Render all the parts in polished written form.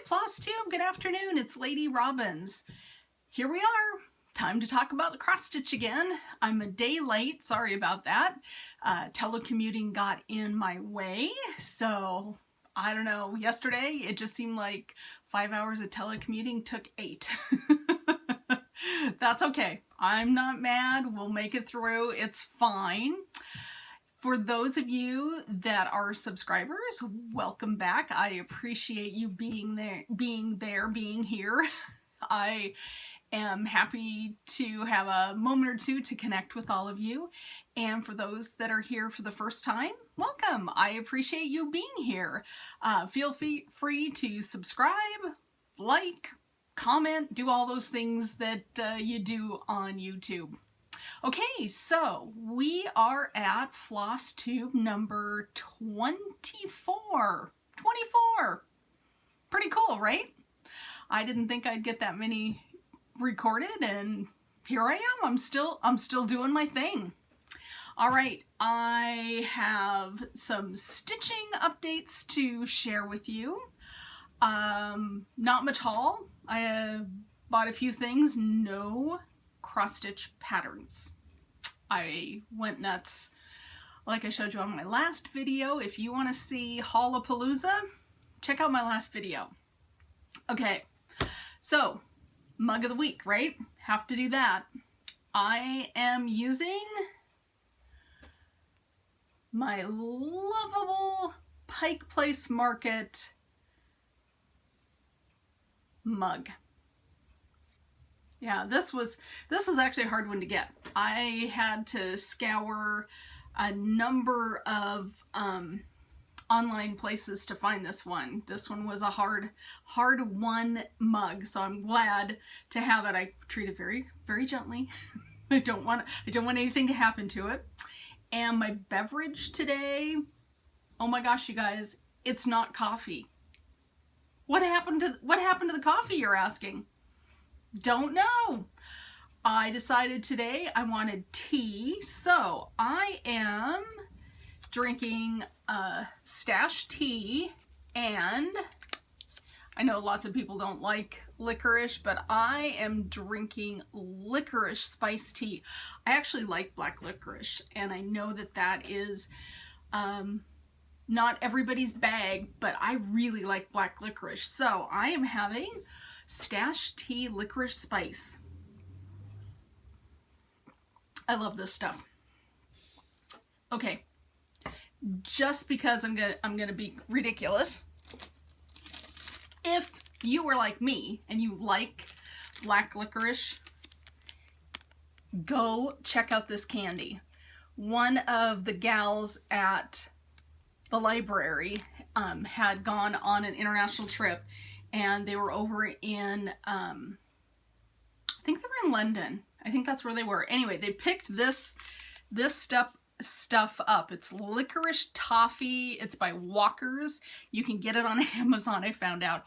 FlossTube, good afternoon. It's Lady Robbins. Here we are. Time to talk about the cross stitch again. I'm a day late, sorry about that. Telecommuting got in my way, so I don't know. Yesterday, it just seemed like 5 hours of telecommuting took 8. That's okay. I'm not mad. We'll make it through. It's fine. For those of you that are subscribers, welcome back. I appreciate you being here. I am happy to have a moment or two to connect with all of you. And for those that are here for the first time, welcome. I appreciate you being here. Feel free to subscribe, like, comment, do all those things that you do on YouTube. Okay, so we are at FlossTube number 24. 24! Pretty cool, right? I didn't think I'd get that many recorded, and here I am. I'm still doing my thing. All right, I have some stitching updates to share with you. Not much haul. I bought a few things. No cross-stitch patterns. I went nuts like I showed you on my last video. If you want to see Haulapalooza, check out my last video. Okay, so mug of the week, right? Have to do that. I am using my lovable Pike Place Market mug. Yeah, this was actually a hard one to get. I had to scour a number of online places to find this one. This one was a hard won mug, so I'm glad to have it. I treat it very, very gently. I don't want anything to happen to it. And my beverage today, oh my gosh, you guys, it's not coffee. What happened to the coffee, you're asking? Don't know. I decided today I wanted tea, so I am drinking stash tea, and I know lots of people don't like licorice, but I am drinking licorice spice tea. I actually like black licorice, and I know that is not everybody's bag, but I really like black licorice, so I am having stash tea licorice spice. I love this stuff. Okay, just because I'm gonna be ridiculous. If you were like me and you like black licorice, go check out this candy. One of the gals at the library had gone on an international trip, and they were over in, I think they were in London. I think that's where they were. Anyway, they picked this stuff up. It's licorice toffee. It's by Walker's. You can get it on Amazon, I found out.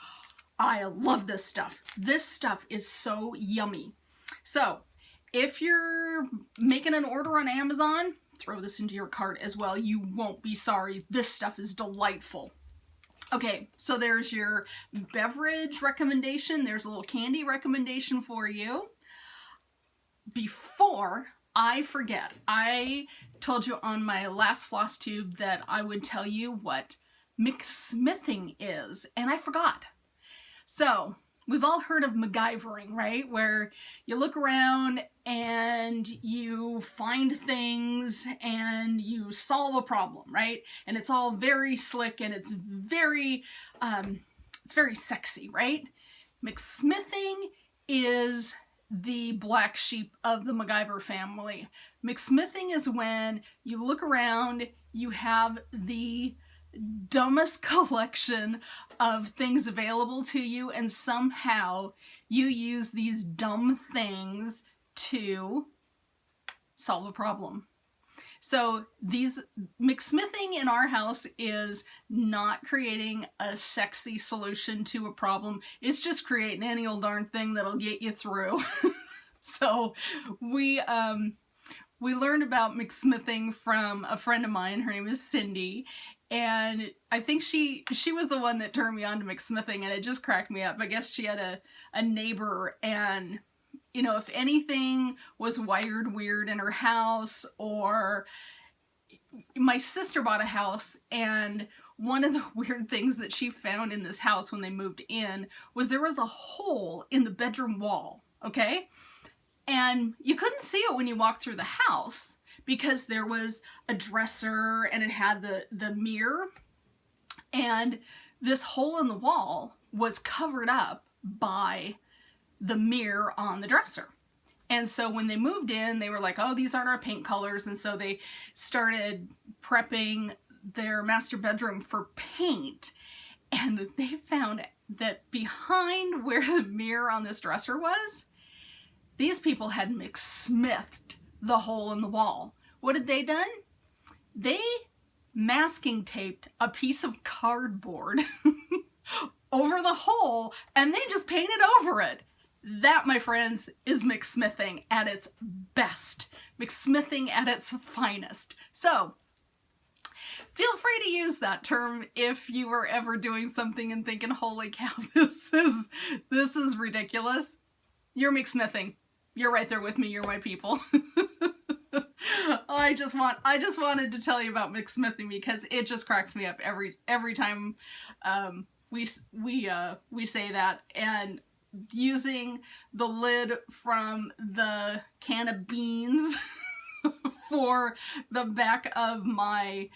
I love this stuff. This stuff is so yummy. So, if you're making an order on Amazon, throw this into your cart as well. You won't be sorry. This stuff is delightful. Okay, so there's your beverage recommendation. There's a little candy recommendation for you. Before I forget, I told you on my last FlossTube that I would tell you what McSmithing is, and I forgot. So, we've all heard of MacGyvering, right? Where you look around and you find things and you solve a problem, right? And it's all very slick and it's very sexy, right? McSmithing is the black sheep of the MacGyver family. McSmithing is when you look around, you have the dumbest collection of things available to you, and somehow you use these dumb things to solve a problem. So these McSmithing in our house is not creating a sexy solution to a problem. It's just creating any old darn thing that'll get you through. So we learned about McSmithing from a friend of mine. Her name is Cindy, And I think she was the one that turned me on to McSmithing, and it just cracked me up. I guess she had a neighbor, and you know, if anything was wired weird in her house, or my sister bought a house, and one of the weird things that she found in this house when they moved in was there was a hole in the bedroom wall, okay? And you couldn't see it when you walked through the house because there was a dresser and it had the mirror, and this hole in the wall was covered up by the mirror on the dresser. And so when they moved in, they were like, oh, these aren't our paint colors. And so they started prepping their master bedroom for paint. And they found that behind where the mirror on this dresser was, these people had McSmithed the hole in the wall. What had they done? They masking taped a piece of cardboard over the hole, and they just painted over it. That, my friends, is McSmithing at its best. McSmithing at its finest. So, feel free to use that term if you were ever doing something and thinking, holy cow, this is ridiculous. You're McSmithing. You're right there with me. You're my people. I just wanted to tell you about McSmithing because it just cracks me up every time we say that. And using the lid from the can of beans for the back of my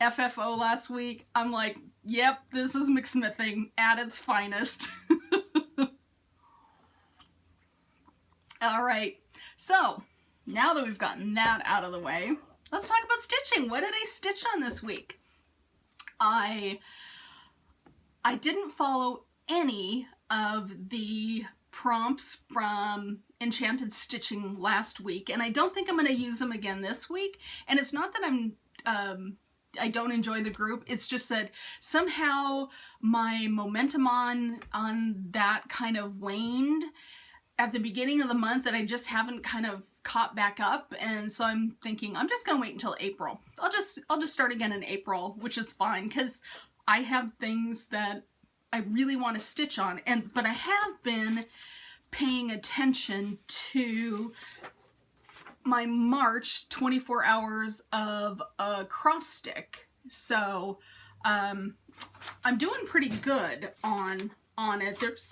FFO last week, I'm like, yep, this is McSmithing at its finest. All right, so now that we've gotten that out of the way, let's talk about stitching. What did I stitch on this week? I didn't follow any of the prompts from Enchanted Stitching last week, and I don't think I'm going to use them again this week. And it's not that I don't enjoy the group. It's just that somehow my momentum on that kind of waned at the beginning of the month, that I just haven't kind of caught back up. And so I'm thinking I'm just going to wait until April. I'll just start again in April, which is fine because I have things that I really want to stitch on, but I have been paying attention to my March 24 hours of a cross stick. So I'm doing pretty good on it. There's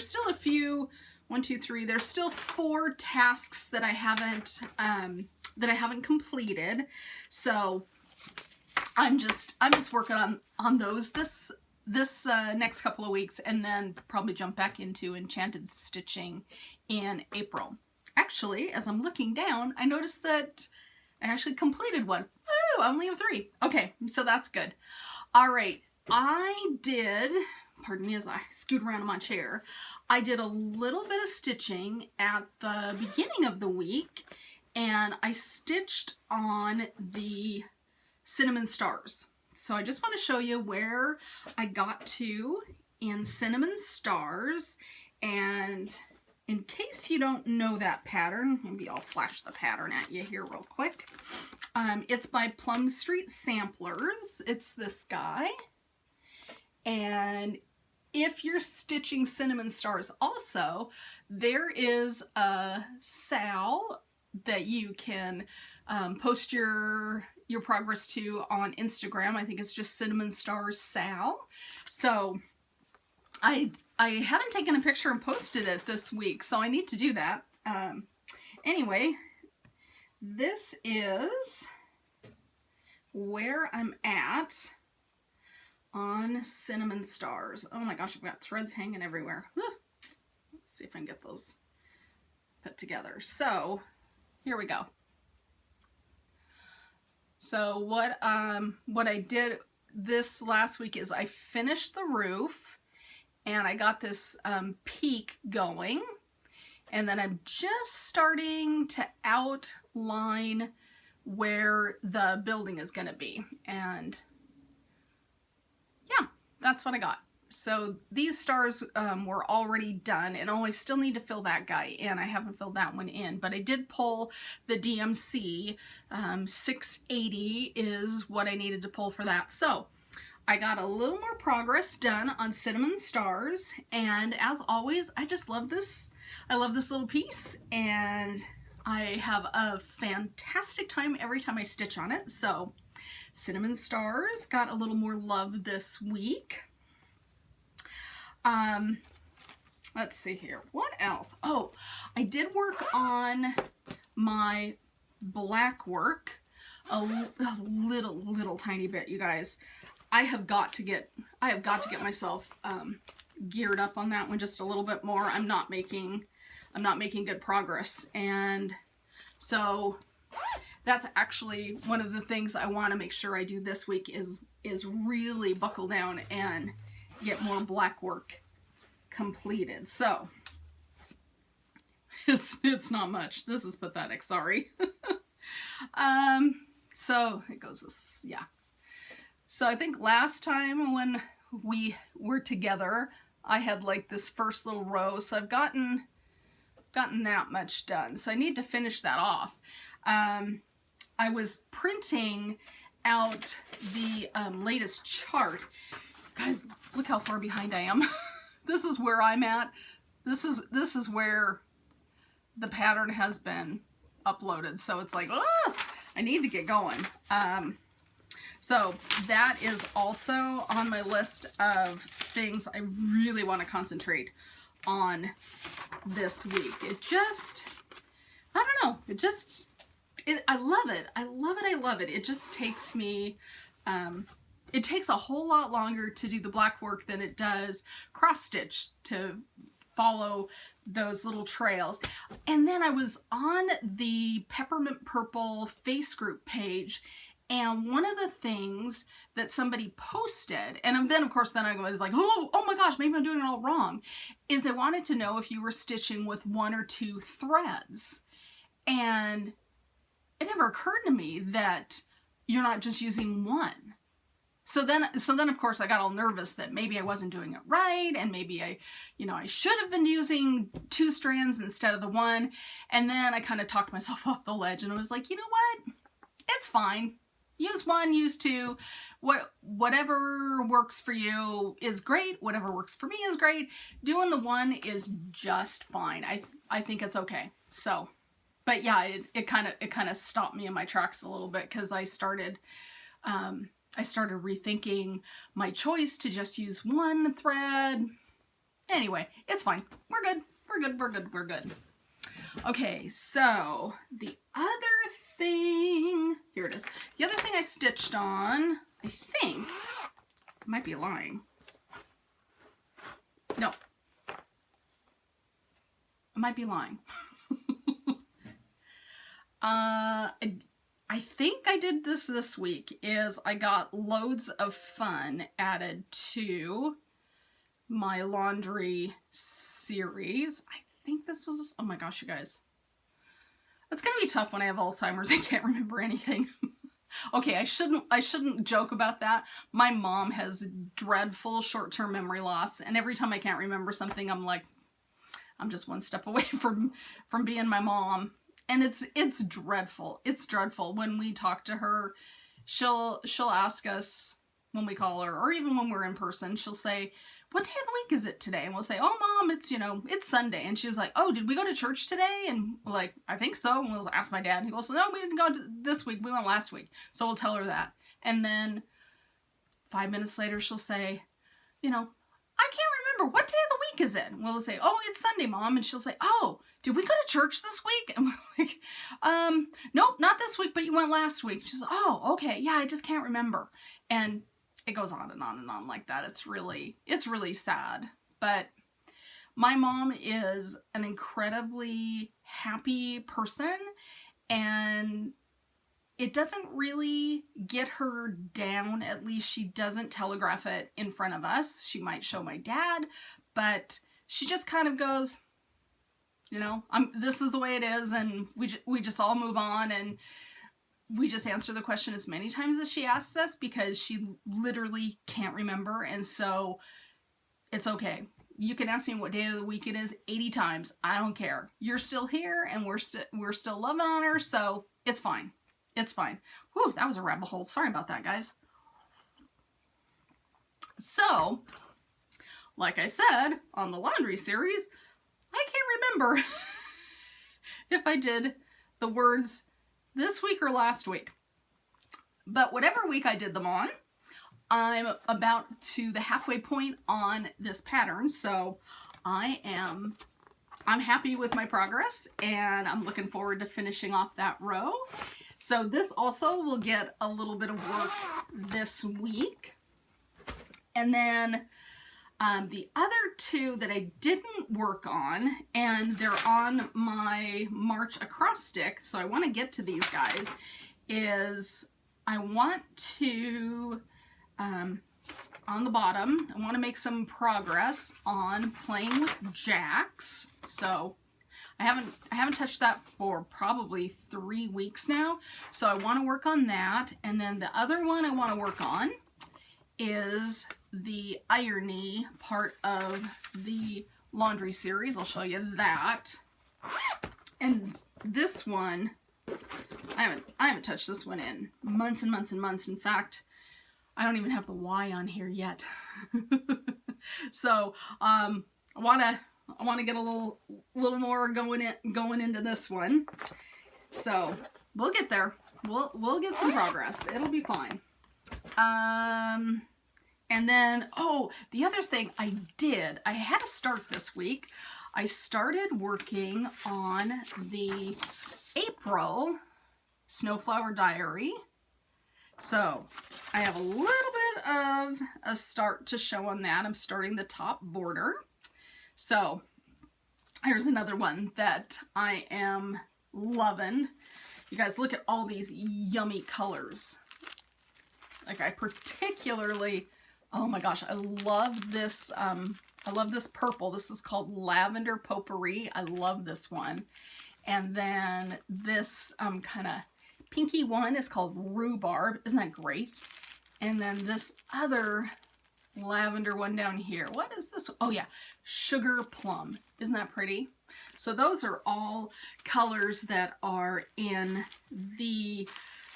still a few, 1, 2, 3, there's still 4 tasks that I haven't completed. So I'm just working on those this next couple of weeks, and then probably jump back into Enchanted Stitching in April. Actually, as I'm looking down, I noticed that I actually completed one. Woo, I only have 3. Okay, so that's good. All right, I did, pardon me as I scoot around in my chair, I did a little bit of stitching at the beginning of the week, and I stitched on the cinnamon stars. So I just want to show you where I got to in cinnamon stars. And in case you don't know that pattern, maybe I'll flash the pattern at you here real quick. It's by Plum Street Samplers. It's this guy. And if you're stitching cinnamon stars also, there is a Sal that you can post your progress to on Instagram. I think it's just Cinnamon Stars Sal. So I haven't taken a picture and posted it this week, so I need to do that. Anyway, this is where I'm at on Cinnamon Stars. Oh my gosh, I've got threads hanging everywhere. Let's see if I can get those put together. So here we go. So what I did this last week is I finished the roof, and I got this peak going, and then I'm just starting to outline where the building is going to be. And yeah, that's what I got. So these stars were already done, and I still need to fill that guy in. I haven't filled that one in, but I did pull the DMC. 680 is what I needed to pull for that. So I got a little more progress done on cinnamon stars, and as always, I just love this. I love this little piece, and I have a fantastic time every time I stitch on it. So cinnamon stars got a little more love this week. Let's see here. What else? Oh, I did work on my black work a little tiny bit, you guys. I have got to get myself geared up on that one just a little bit more. I'm not making good progress, and so that's actually one of the things I want to make sure I do this week is really buckle down and get more black work completed. So it's not much. This is pathetic, sorry. So it goes this, yeah. So I think last time when we were together, I had like this first little row, so I've gotten that much done. So I need to finish that off. I was printing out the latest chart. Guys, look how far behind I am. This is where I'm at. This is where the pattern has been uploaded. So it's like, oh, I need to get going. So that is also on my list of things I really want to concentrate on this week. It just, I don't know, I love it. I love it. I love it. It just takes me, it takes a whole lot longer to do the black work than it does cross stitch to follow those little trails. And then I was on the Peppermint Purple face group page, and one of the things that somebody posted, and then of course then I was like, oh my gosh, maybe I'm doing it all wrong, is they wanted to know if you were stitching with 1 or 2 threads. And it never occurred to me that you're not just using one. So then of course I got all nervous that maybe I wasn't doing it right, and maybe I should have been using 2 strands instead of the 1. And then I kind of talked myself off the ledge, and I was like, you know what? It's fine. Use 1, use 2. Whatever works for you is great. Whatever works for me is great. Doing the 1 is just fine. I think it's okay. So, but yeah, it kind of stopped me in my tracks a little bit, because I started rethinking my choice to just use 1 thread. Anyway, it's fine. We're good. We're good. We're good. We're good. Okay, so the other thing, here it is. The other thing I stitched on, I think, I might be lying. No. I might be lying. I think I did this week, is I got loads of fun added to my laundry series. I think this was, oh my gosh, you guys. It's gonna be tough when I have Alzheimer's. I can't remember anything. Okay, I shouldn't joke about that. My mom has dreadful short-term memory loss, and every time I can't remember something, I'm like, I'm just one step away from being my mom. And it's dreadful. It's dreadful. When we talk to her, she'll ask us when we call her, or even when we're in person, she'll say, what day of the week is it today? And we'll say, oh Mom, it's Sunday. And she's like, oh, did we go to church today? And we're like, I think so. And we'll ask my dad, and he goes, no, we didn't go this week. We went last week. So we'll tell her that. And then 5 minutes later, she'll say, I can't remember. What day of the week is it? And we'll say, oh, it's Sunday, Mom. And she'll say, oh, did we go to church this week? And we're like, nope, not this week, but you went last week. She's like, oh, okay. Yeah, I just can't remember. And it goes on and on and on like that. It's really sad. But my mom is an incredibly happy person, and it doesn't really get her down. At least she doesn't telegraph it in front of us. She might show my dad, but she just kind of goes, this is the way it is, and we just all move on, and we just answer the question as many times as she asks us, because she literally can't remember. And so It's okay. You can ask me what day of the week it is 80 times. I don't care. You're still here and we're still loving on her, so it's fine. It's fine. Whew, that was a rabbit hole. Sorry about that, guys. So, like I said, on the laundry series, I can't remember if I did the words this week or last week. But whatever week I did them on, I'm about to the halfway point on this pattern, so I'm happy with my progress, and I'm looking forward to finishing off that row. So this also will get a little bit of work this week. And then the other two that I didn't work on, and they're on my March acrostic, so I want to get to these guys, is I want to, on the bottom, I want to make some progress on playing with jacks. So I haven't touched that for probably 3 weeks now, so I want to work on that. And then the other one I want to work on is the irony part of the laundry series. I'll show you that. And this one, I haven't touched this one in months and months and months. In fact, I don't even have the Y on here yet. So I want to get a little more going into this one. So we'll get there. We'll get some progress. It'll be fine. And then, oh, the other thing I had to start this week. I started working on the April Snowflower Diary. So I have a little bit of a start to show on that. I'm starting the top border. So here's another one that I am loving. You guys, look at all these yummy colors. Like, I particularly, oh my gosh, I love this purple. This is called Lavender Potpourri. I love this one. And then this kind of pinky one is called Rhubarb. Isn't that great? And then this other lavender one down here. What is this? Oh yeah, Sugar Plum. Isn't that pretty? So those are all colors that are in the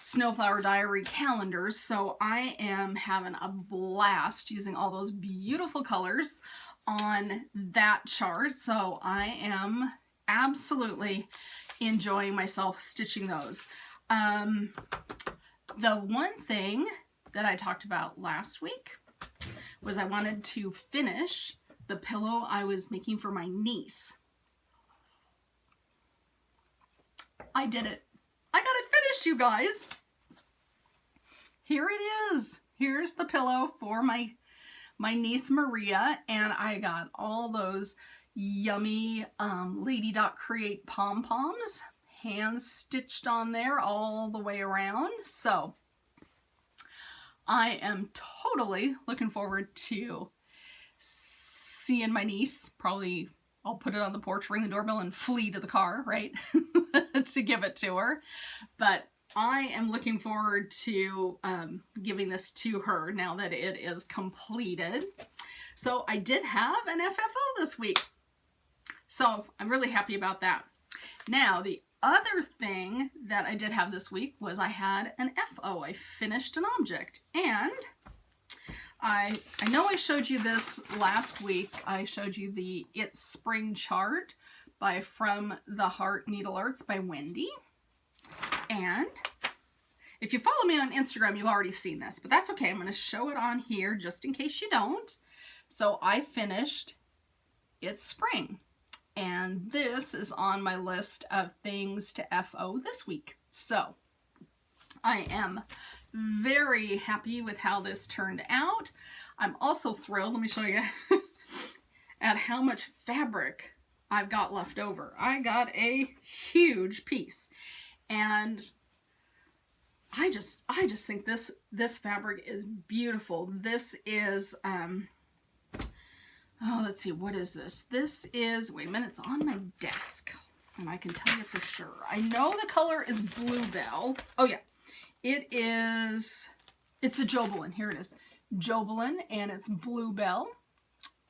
Snowflower Diary calendars. So I am having a blast using all those beautiful colors on that chart. So I am absolutely enjoying myself stitching those. The one thing that I talked about last week was I wanted to finish the pillow I was making for my niece. I did it. I got it finished, you guys. Here it is. Here's the pillow for my niece Maria, and I got all those yummy Lady Dot Create pom-poms hand stitched on there all the way around. So I am totally looking forward to seeing my niece. Probably I'll put it on the porch, ring the doorbell, and flee to the car, right? To give it to her. But I am looking forward to giving this to her now that it is completed. So I did have an FFO this week. So I'm really happy about that. Now, the other thing that I did have this week was I had an FO. I finished an object. And I know I showed you this last week. I showed you the It's Spring chart by From the Heart Needle Arts by Wendy. And if you follow me on Instagram, you've already seen this, but that's okay. I'm going to show it on here just in case you don't. So I finished It's Spring. And this is on my list of things to FO this week. So I am very happy with how this turned out. I'm also thrilled, let me show you, at how much fabric I've got left over. I got a huge piece. And I just think this fabric is beautiful. This is, oh, let's see, what is this? This is, wait a minute, it's on my desk, and I can tell you for sure. I know the color is Bluebell. Oh yeah, it's a Jobelin, here it is. Jobelin, and it's Bluebell.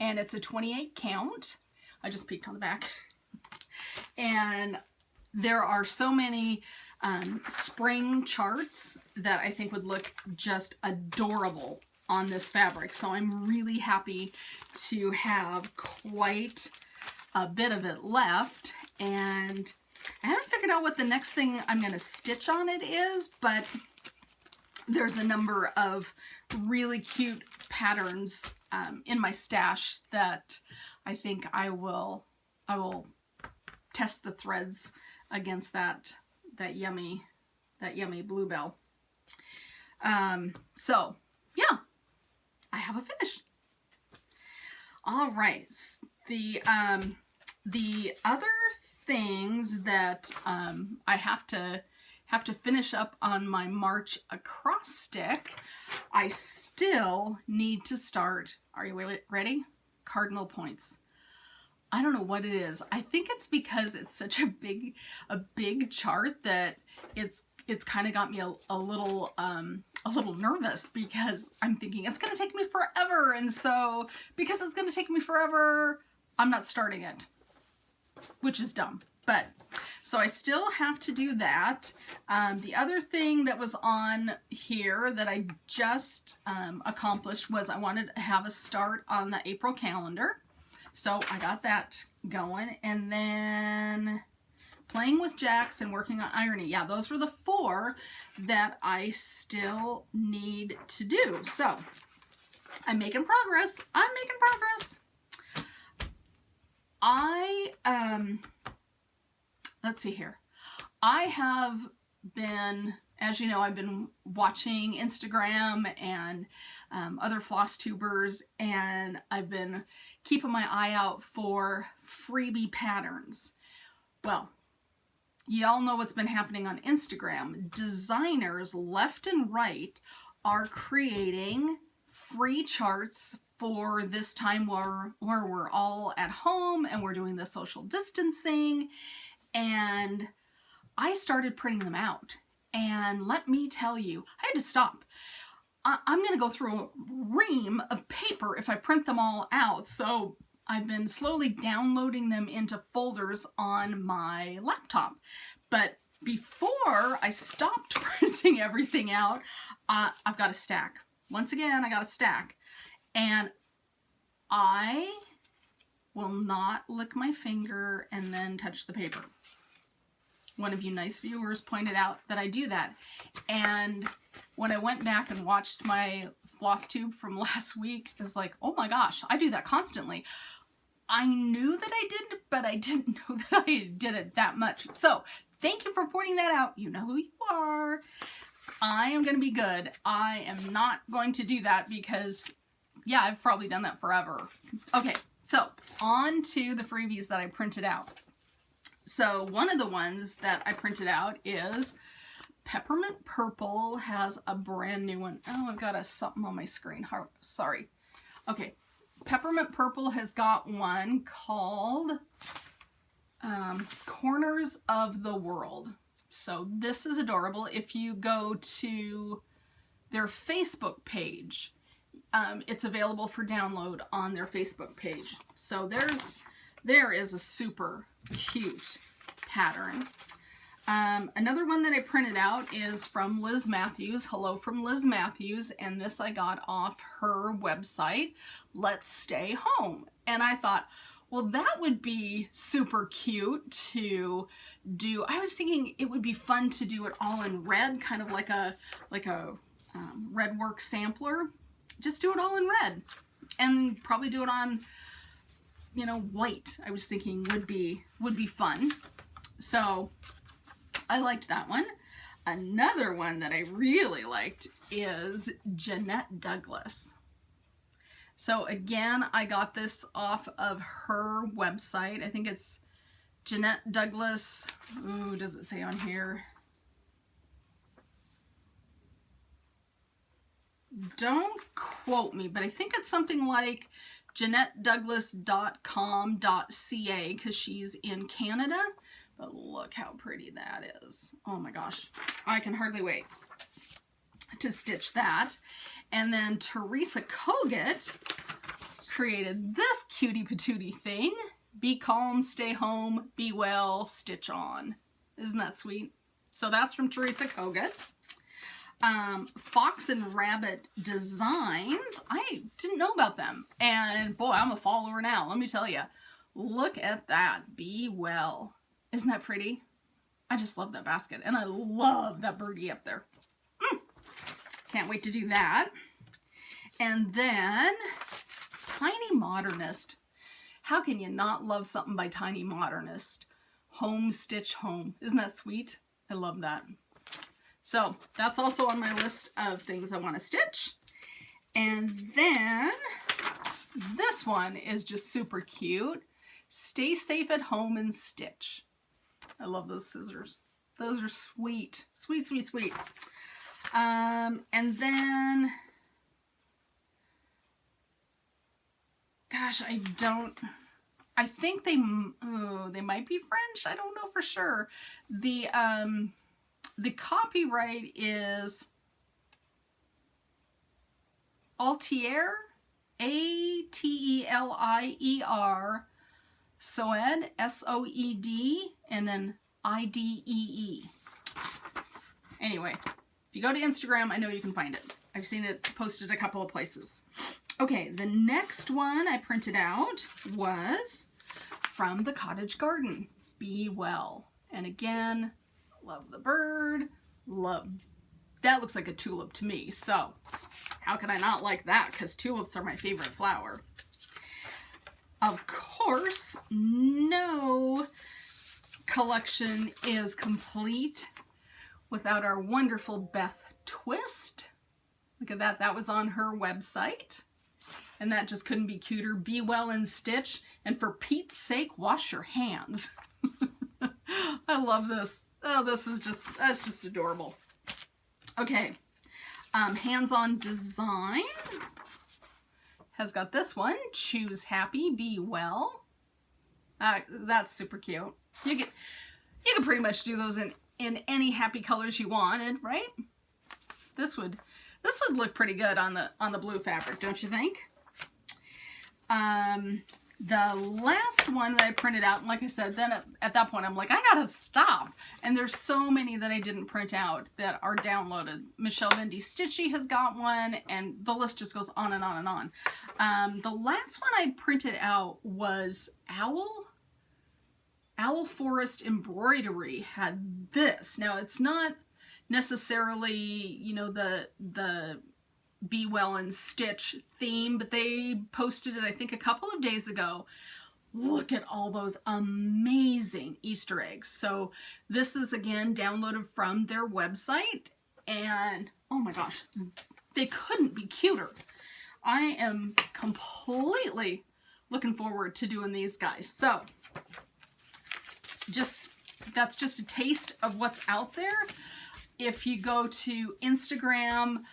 and it's a 28 count. I just peeked on the back. And there are so many spring charts that I think would look just adorable on this fabric. So I'm really happy to have quite a bit of it left. And I haven't figured out what the next thing I'm going to stitch on it is, but there's a number of really cute patterns in my stash that I think I will test the threads against that yummy bluebell. So yeah, I have a finish. All right, the other things that I have to finish up on my March acrostic, I still need to start. Are you ready? Cardinal points. I don't know what it is. I think it's because it's such a big chart that it's kind of got me a little nervous, because I'm thinking it's going to take me forever, and so because it's going to take me forever, I'm not starting it, which is dumb. But so I still have to do that. The other thing that was on here that I just accomplished was I wanted to have a start on the April calendar. So I got that going, and then playing with jacks and working on irony. Yeah, those were the 4 that I still need to do. So I'm making progress. Let's see here. I have been, as you know, I've been watching Instagram and other FlossTubers, and I've been keeping my eye out for freebie patterns. Well, y'all know what's been happening on Instagram. Designers left and right are creating free charts for this time where we're all at home and we're doing the social distancing. And I started printing them out. And let me tell you, I had to stop. I'm going to go through a ream of paper if I print them all out. So I've been slowly downloading them into folders on my laptop. But before I stopped printing everything out, I've got a stack. Once again, I got a stack. And I will not lick my finger and then touch the paper. One of you nice viewers pointed out that I do that. And when I went back and watched my FlossTube from last week, it's like, oh my gosh, I do that constantly. I knew that I did, but I didn't know that I did it that much. So thank you for pointing that out. You know who you are. I am going to be good. I am not going to do that because, yeah, I've probably done that forever. Okay, so on to the freebies that I printed out. So one of the ones that I printed out is Peppermint Purple has a brand new one. Oh, I've got something on my screen. Sorry. Okay. Peppermint Purple has got one called Corners of the World. So this is adorable. If you go to their Facebook page, it's available for download on their Facebook page. So there is a super cute pattern. Another one that I printed out is from Liz Matthews. Hello from Liz Matthews. And this I got off her website, Let's Stay Home. And I thought, well, that would be super cute to do. I was thinking it would be fun to do it all in red, kind of like a red work sampler. Just do it all in red and probably do it on, you know, white. I was thinking would be fun. So I liked that one. Another one that I really liked is Jeanette Douglas. So again, I got this off of her website. I think it's Jeanette Douglas. Ooh, does it say on here? Don't quote me, but I think it's something like JeanetteDouglas.com.ca because she's in Canada. But look how pretty that is. Oh my gosh. I can hardly wait to stitch that. And then Teresa Kogut created this cutie patootie thing. Be calm, stay home, be well, stitch on. Isn't that sweet? So that's from Teresa Kogut. Fox and Rabbit Designs. I didn't know about them. And boy, I'm a follower now. Let me tell you. Look at that. Be well. Isn't that pretty? I just love that basket. And I love that birdie up there. Can't wait to do that. And then Tiny Modernist. How can you not love something by Tiny Modernist? Home Stitch Home. Isn't that sweet? I love that. So that's also on my list of things I want to stitch. And then this one is just super cute. Stay safe at home and stitch. I love those scissors. Those are sweet. Sweet, sweet, sweet. And then, gosh, I think they might be French. I don't know for sure. The copyright is Altier, Atelier, Soed, S-O-E-D, and then I-D-E-E. Anyway, if you go to Instagram, I know you can find it. I've seen it posted a couple of places. Okay, the next one I printed out was from the Cottage Garden. Be well. And again, love the bird. That looks like a tulip to me. So how can I not like that? Because tulips are my favorite flower. Of course, no collection is complete without our wonderful Beth Twist. Look at that. That was on her website. And that just couldn't be cuter. Be well and stitch. And for Pete's sake, wash your hands. I love this. Oh, that's just adorable. Okay. Hands-on Design has got this one. Choose happy, be well. That's super cute. You can pretty much do those in any happy colors you wanted, right? This would look pretty good on the blue fabric, don't you think? The last one that I printed out, and like I said, then at that point I'm like, I gotta stop. And there's so many that I didn't print out that are downloaded. Michelle Bendy Stitchy has got one, and the list just goes on and on and on. The last one I printed out was Owl Forest Embroidery had this. Now it's not necessarily, you know, the Be Well and Stitch theme, but they posted it, I think, a couple of days ago. Look at all those amazing Easter eggs. So this is, again, downloaded from their website, and oh my gosh, they couldn't be cuter. I am completely looking forward to doing these guys. So that's just a taste of what's out there. If you go to Instagram,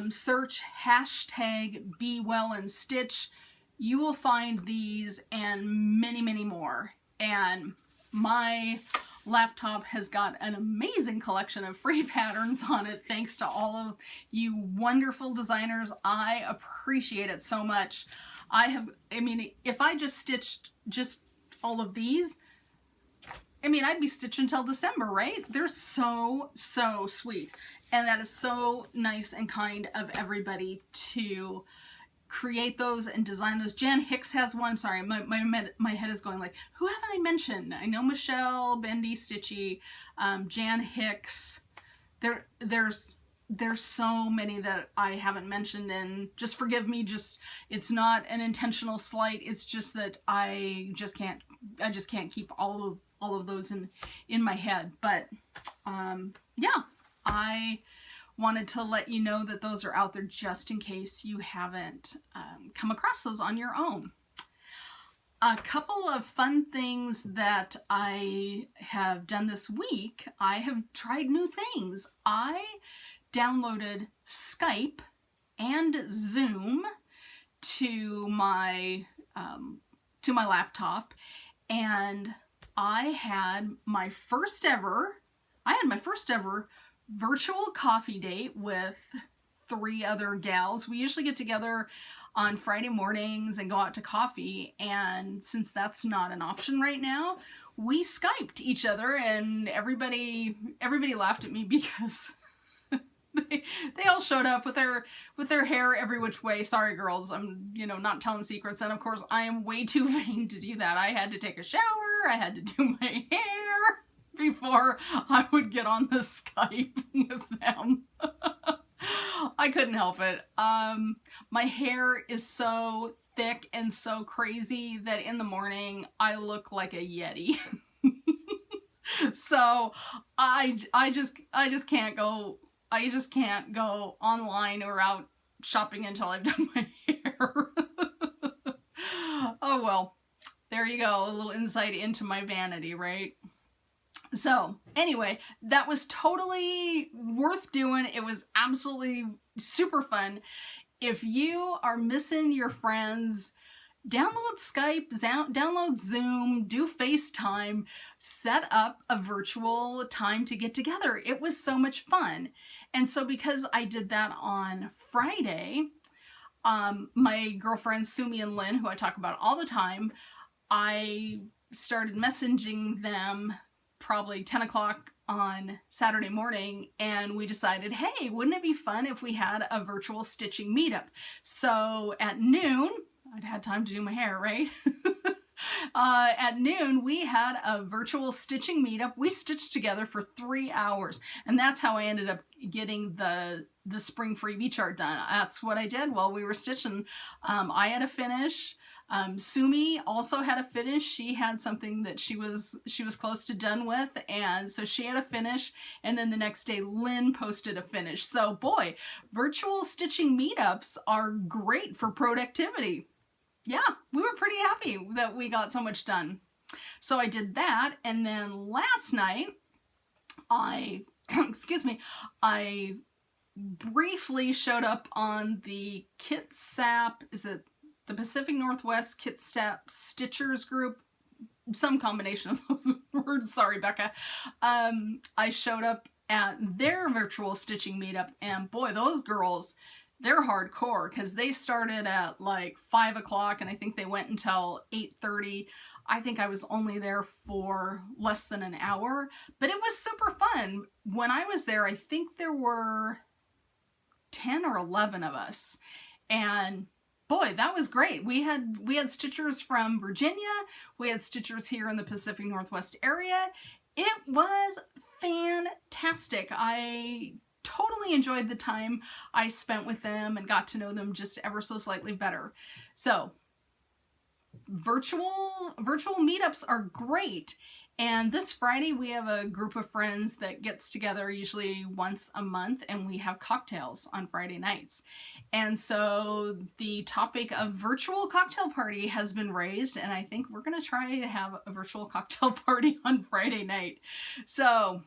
search hashtag Be Well and Stitch, you will find these and many, many more. And my laptop has got an amazing collection of free patterns on it, thanks to all of you wonderful designers. I appreciate it so much. I mean, if I just stitched just all of these, I mean, I'd be stitching until December, right? They're so, so sweet. And that is so nice and kind of everybody to create those and design those. Jan Hicks has one. Sorry, my head is going like, who haven't I mentioned? I know Michelle Bendy Stitchy, Jan Hicks. There's so many that I haven't mentioned, and just forgive me. It's not an intentional slight. It's just that I just can't keep all of those in my head. But yeah, I wanted to let you know that those are out there just in case you haven't come across those on your own. A couple of fun things that I have done this week. I have tried new things. I downloaded Skype and Zoom to my laptop, and I had my first ever virtual coffee date with 3 other gals. We usually get together on Friday mornings and go out to coffee. And since that's not an option right now, we Skyped each other, and everybody laughed at me because they all showed up with their hair every which way. Sorry, girls, I'm, not telling secrets. And of course, I am way too vain to do that. I had to take a shower. I had to do my hair before I would get on the Skype with them. I couldn't help it. My hair is so thick and so crazy that in the morning I look like a Yeti. So I just can't go online or out shopping until I've done my hair. Oh well, there you go, a little insight into my vanity, right? So anyway, that was totally worth doing. It was absolutely super fun. If you are missing your friends, download Skype, download Zoom, do FaceTime, set up a virtual time to get together. It was so much fun. And so because I did that on Friday, my girlfriends Sumi and Lynn, who I talk about all the time, I started messaging them probably 10 o'clock on Saturday morning, and we decided, hey, wouldn't it be fun if we had a virtual stitching meetup? So at noon, I'd had time to do my hair, right? At noon, we had a virtual stitching meetup. We stitched together for 3 hours, and that's how I ended up getting the spring freebie chart done. That's what I did while we were stitching. I had a finish. Sumi also had a finish. She had something that she was close to done with, and so she had a finish, and then the next day Lynn posted a finish. So boy, virtual stitching meetups are great for productivity. Yeah, we were pretty happy that we got so much done. So I did that, and then last night I briefly showed up on the Kitsap, is it the Pacific Northwest Kitsap Stitchers group? Some combination of those words. Sorry, Becca. I showed up at their virtual stitching meetup, and boy, those girls, they're hardcore, because they started at like 5 o'clock, and I think they went until 8:30. I think I was only there for less than an hour, but it was super fun. When I was there, I think there were 10 or 11 of us, and boy, that was great. We had stitchers from Virginia. We had stitchers here in the Pacific Northwest area. It was fantastic. I totally enjoyed the time I spent with them and got to know them just ever so slightly better. So virtual meetups are great. And this Friday we have a group of friends that gets together usually once a month, and we have cocktails on Friday nights. And so the topic of virtual cocktail party has been raised, and I think we're going to try to have a virtual cocktail party on Friday night. So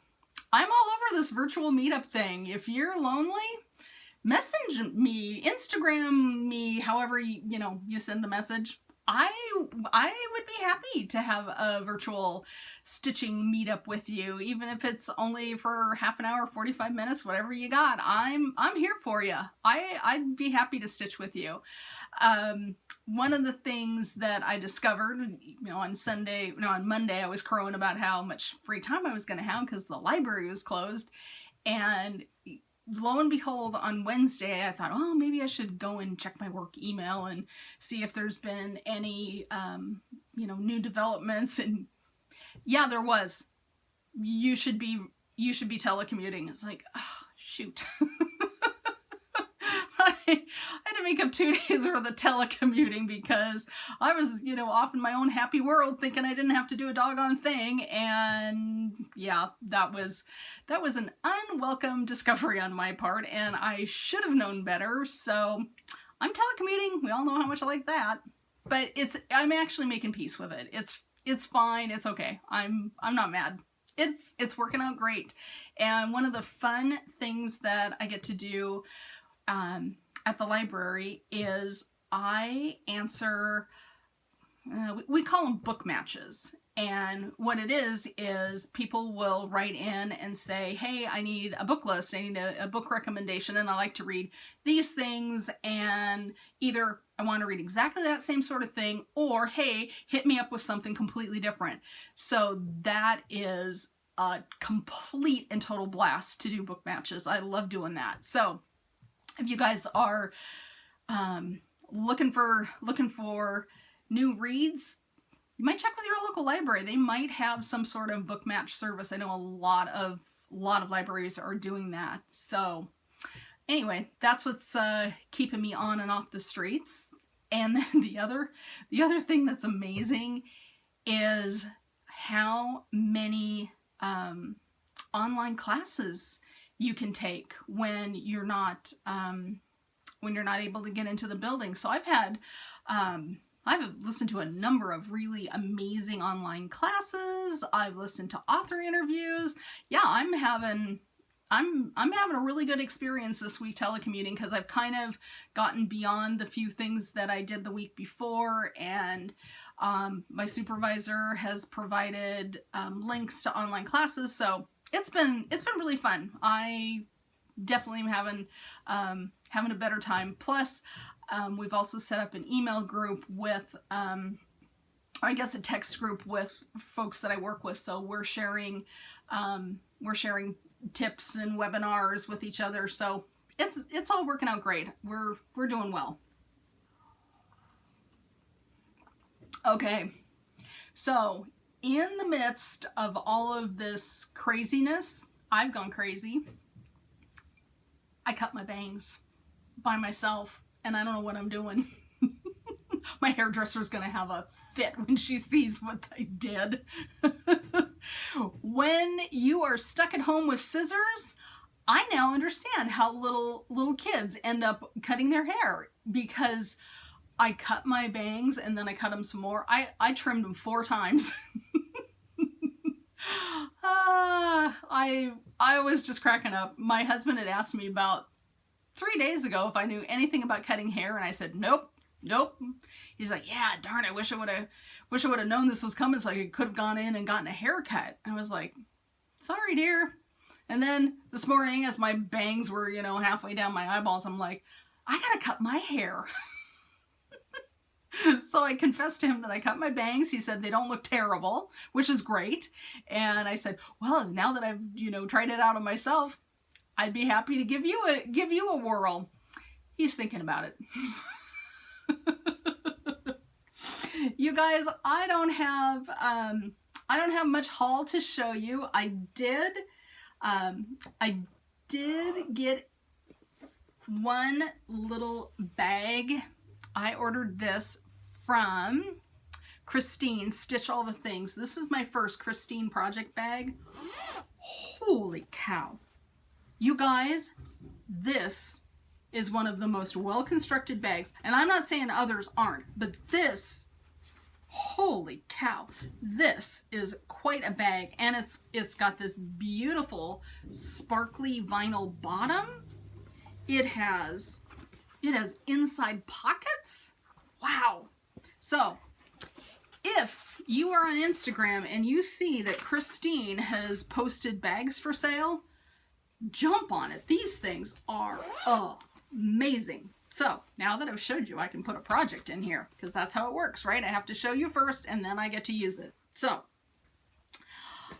I'm all over this virtual meetup thing. If you're lonely, message me, Instagram me, however you send the message. I would be happy to have a virtual stitching meetup with you, even if it's only for half an hour, 45 minutes, whatever you got. I'm here for you. I'd be happy to stitch with you. One of the things that I discovered, on Monday, I was crowing about how much free time I was going to have because the library was closed, and lo and behold, on Wednesday, I thought, oh, maybe I should go and check my work email and see if there's been any, new developments. And yeah, there was. You should be telecommuting. It's like, oh, shoot. I had to make up 2 days worth of telecommuting because I was, off in my own happy world thinking I didn't have to do a doggone thing. And yeah, that was an unwelcome discovery on my part, and I should have known better. So I'm telecommuting. We all know how much I like that, but I'm actually making peace with it. It's fine. It's okay. I'm not mad. It's working out great. And one of the fun things that I get to do at the library is I answer, we call them book matches. And what it is people will write in and say, hey, I need a book list, I need a book recommendation, and I like to read these things, and either I want to read exactly that same sort of thing, or hey, hit me up with something completely different. So that is a complete and total blast to do book matches. I love doing that. So if you guys are looking for new reads, you might check with your local library. They might have some sort of book match service. I know a lot of libraries are doing that. So anyway, that's what's keeping me on and off the streets. And then the other thing that's amazing is how many online classes you can take when you're not able to get into the building. So I've listened to a number of really amazing online classes. I've listened to author interviews. Yeah, I'm having a really good experience this week telecommuting, because I've kind of gotten beyond the few things that I did the week before, and my supervisor has provided links to online classes, so it's been really fun. I definitely am having a better time. Plus, we've also set up an email group with, I guess a text group with folks that I work with. So we're sharing tips and webinars with each other. So it's all working out great. We're doing well. Okay, so in the midst of all of this craziness, I've gone crazy. I cut my bangs by myself, and I don't know what I'm doing. My hairdresser's gonna have a fit when she sees what I did. When you are stuck at home with scissors, I now understand how little kids end up cutting their hair, because I cut my bangs and then I cut them some more. I trimmed them 4 times. I was just cracking up. My husband had asked me about 3 days ago if I knew anything about cutting hair, and I said, nope. He's like, yeah, darn, I wish I would have known this was coming, so I could have gone in and gotten a haircut. I was like, sorry, dear. And then this morning, as my bangs were, halfway down my eyeballs, I'm like, I gotta cut my hair. So I confessed to him that I cut my bangs. He said they don't look terrible, which is great. And I said, well, now that I've, tried it out on myself, I'd be happy to give you a whirl. He's thinking about it. You guys, I don't have much haul to show you. I did get one little bag. I ordered this from Christine, Stitch All the Things. This is my first Christine project bag. Holy cow. You guys, this is one of the most well-constructed bags. And I'm not saying others aren't, but this, holy cow, this is quite a bag. And it's got this beautiful sparkly vinyl bottom. It has inside pockets. Wow. So if you are on Instagram and you see that Christine has posted bags for sale, jump on it. These things are amazing. So now that I've showed you, I can put a project in here, because that's how it works, right? I have to show you first and then I get to use it. So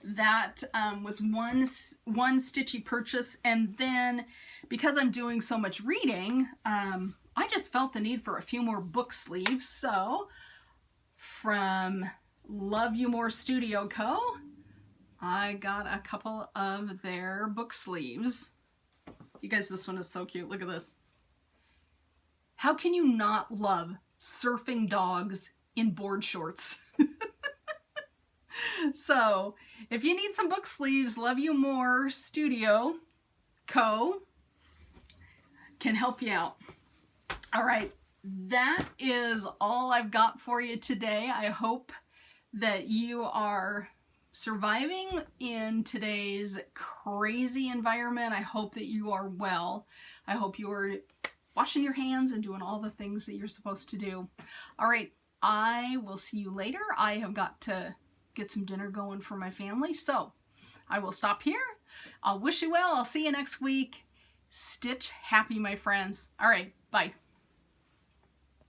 that was one stitchy purchase. And then because I'm doing so much reading, I just felt the need for a few more book sleeves. So from Love You More Studio Co., I got a couple of their book sleeves. You guys, this one is so cute. Look at this. How can you not love surfing dogs in board shorts? So if you need some book sleeves, Love You More Studio Co. can help you out. All right, that is all I've got for you today. I hope that you are surviving in today's crazy environment. I hope that you are well. I hope you are washing your hands and doing all the things that you're supposed to do. All right, I will see you later. I have got to get some dinner going for my family, so I will stop here. I'll wish you well. I'll see you next week. Stitch happy, my friends. All right, bye.